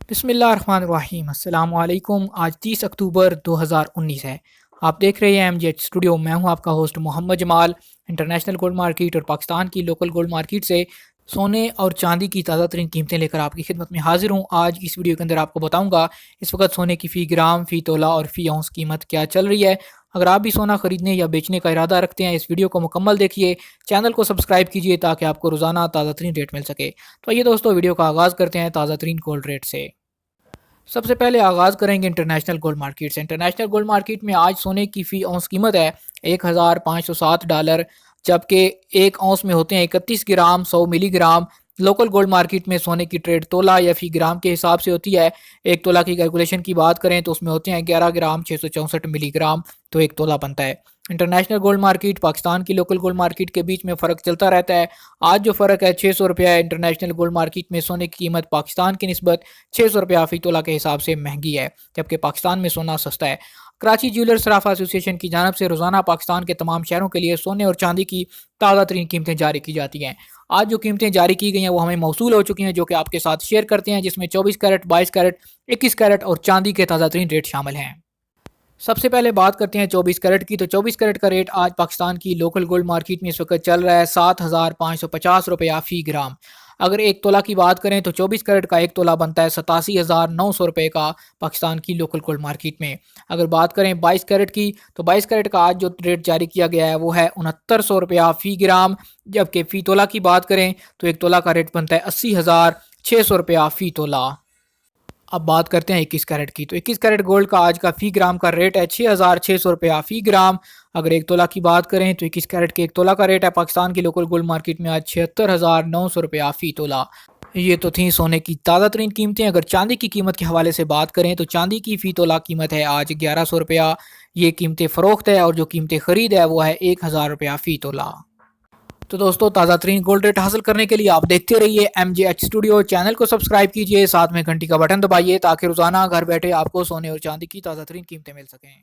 बिस्मिल्लाहिर्रहमानिर्रहीम अस्सलाम वालेकुम। आज 30 अक्टूबर 2019 है। आप देख रहे हैं एमजेएच स्टूडियो। मैं हूं आपका host Mohammad Jamal. International gold market और पाकिस्तान की लोकल गोल्ड मार्केट से सोने और चांदी की ताज़ा तरीन कीमतें लेकर आपकी खिदमत में हाजिर हूं। आज इस वीडियो के अंदर आपको बताऊंगा इस वक्त सोने की फ़ी ग्राम, फ़ी तोला और फ़ी औंस कीमत क्या चल रही है। अगर आप भी सोना खरीदने या बेचने का इरादा रखते हैं, इस वीडियो को मुकम्मल देखिए, चैनल को सब्सक्राइब कीजिए ताकि आपको रोज़ाना ताज़ा तरीन रेट मिल सके। तो ये दोस्तों, वीडियो का आगाज़ करते हैं ताज़ा तरीन गोल्ड रेट से। सबसे पहले आगाज़ करेंगे इंटरनेशनल गोल्ड मार्केट से। इंटरनेशनल गोल्ड मार्केट में आज सोने की फ़ी औंस कीमत है $1,507, जबकि एक औंस में होते हैं 31 ग्राम 100 मिलीग्राम। लोकल गोल्ड मार्केट में सोने की ट्रेड तोला या फ़ी ग्राम के हिसाब से होती है। एक तोला की कैलकुलेशन की बात करें तो उसमें होते हैं 11 ग्राम 664 मिलीग्राम, तो एक तोला बनता है। इंटरनेशनल गोल्ड मार्केट पाकिस्तान की लोकल गोल्ड मार्केट के बीच में फ़र्क चलता रहता है। आज जो फ़र्क है 600 रुपया है। इंटरनेशनल गोल्ड मार्केट में सोने की कीमत पाकिस्तान की निस्बत 600 रुपया फ़ी तोला के हिसाब से महंगी है, जबकि पाकिस्तान में सोना सस्ता है। कराची ज्वेलर सराफा एसोसिएशन की जानब से रोज़ाना पाकिस्तान के तमाम शहरों के लिए सोने और चांदी की ताज़ा तरीन कीमतें जारी की जाती हैं। आज जो कीमतें जारी की गई हैं वो हमें मौसूल हो चुकी हैं, जो कि आपके साथ शेयर करते हैं, जिसमें 24 कैरेट, 22 कैरेट, 21 कैरेट और चांदी के ताज़ा तरीन रेट शामिल हैं। सबसे पहले बात करते हैं 24 कैरेट की। तो 24 कैरेट का रेट आज पाकिस्तान की लोकल गोल्ड मार्केट में इस वक्त चल रहा है 7,550 रुपया फ़ी ग्राम। अगर एक तोला की बात करें तो 24 कैरेट का एक तोला बनता है 87,900 रुपये का पाकिस्तान की लोकल गोल्ड मार्केट में। अगर बात करें 22 कैरेट की, तो 22 कैरेट का आज जो रेट जारी किया गया है वो है 6900 रुपया फ़ी ग्राम, जबकि फ़ी तोला की बात करें तो एक तोला का रेट बनता है 80,600 रुपया फ़ी तोला। अब बात करते हैं 21 कैरेट की। तो 21 कैरेट गोल्ड का आज का फ़ी ग्राम का रेट है 6,600 रुपया फ़ी ग्राम। अगर एक तोला की बात करें तो 21 कैरेट के एक तोला का रेट है पाकिस्तान की लोकल गोल्ड मार्केट में आज 76,900 रुपया फ़ी तोला। ये तो थी सोने की ताज़ा तरीन कीमतें। अगर चांदी की कीमत के हवाले से बात करें तो चांदी की फ़ी तोला कीमत है आज 1100 रुपया। ये कीमतें फ़रोख्त है और जो कीमतें ख़रीद है वो है 1,000 रुपया फ़ी तोला। तो दोस्तों, ताज़ा तरीन गोल्ड रेट हासिल करने के लिए आप देखते रहिए एमजेएच स्टूडियो। चैनल को सब्सक्राइब कीजिए, साथ में घंटी का बटन दबाइए ताकि रोज़ाना घर बैठे आपको सोने और चांदी की ताज़ा तरीन कीमतें मिल सकें।